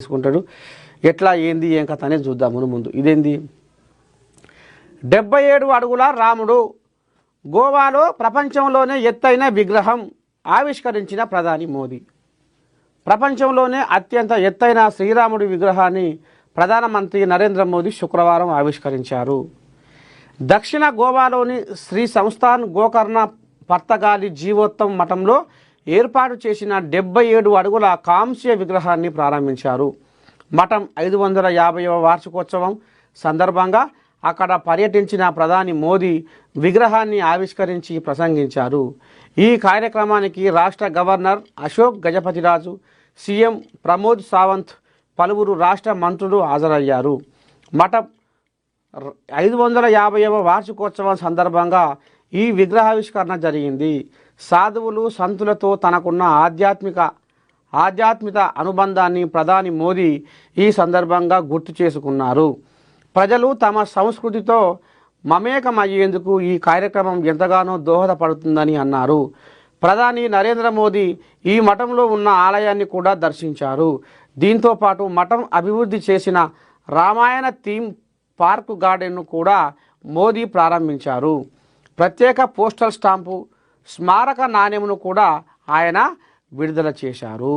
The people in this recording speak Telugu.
తీసుకుంటాడు. ఎట్లా ఏంది ఏం కథ అనేది చూద్దాము ముందు. ఇదేంది 77 అడుగుల రాముడు గోవాలో ప్రపంచంలోనే ఎత్తైన విగ్రహం ఆవిష్కరించిన ప్రధాని మోదీ. ప్రపంచంలోనే అత్యంత ఎత్తైన శ్రీరాముడి విగ్రహాన్ని ప్రధానమంత్రి నరేంద్ర మోదీ శుక్రవారం ఆవిష్కరించారు. దక్షిణ గోవాలోని శ్రీ సంస్థాన్ గోకర్ణ పర్తగాలి జీవోత్తమ్ మఠంలో ఏర్పాటు చేసిన 77 అడుగుల కాంస్య విగ్రహాన్ని ప్రారంభించారు. మఠం 550వ వార్షికోత్సవం సందర్భంగా అక్కడ పర్యటించిన ప్రధాని మోదీ విగ్రహాన్ని ఆవిష్కరించి ప్రసంగించారు. ఈ కార్యక్రమానికి రాష్ట్ర గవర్నర్ అశోక్ గజపతిరాజు, సీఎం ప్రమోద్ సావంత్, పలువురు రాష్ట్ర మంత్రులు హాజరయ్యారు. మఠం 550వ వార్షికోత్సవం సందర్భంగా ఈ విగ్రహావిష్కరణ జరిగింది. సాధువులు సంతులతో తనకున్న ఆధ్యాత్మిక అనుబంధాన్ని ప్రధాని మోదీ ఈ సందర్భంగా గుర్తు చేసుకున్నారు. ప్రజలు తమ సంస్కృతితో మమేకమయ్యేందుకు ఈ కార్యక్రమం ఎంతగానో దోహదపడుతుందని అన్నారు. ప్రధాని నరేంద్ర మోదీ ఈ మఠంలో ఉన్న ఆలయాన్ని కూడా దర్శించారు. దీంతో పాటు మఠం అభివృద్ధి చేసిన రామాయణ థీమ్ పార్క్ గార్డెన్ను కూడా మోదీ ప్రారంభించారు. ప్రత్యేక పోస్టల్ స్టాంపు స్మారక నాణెమును కూడా ఆయన విడుదల చేశారు.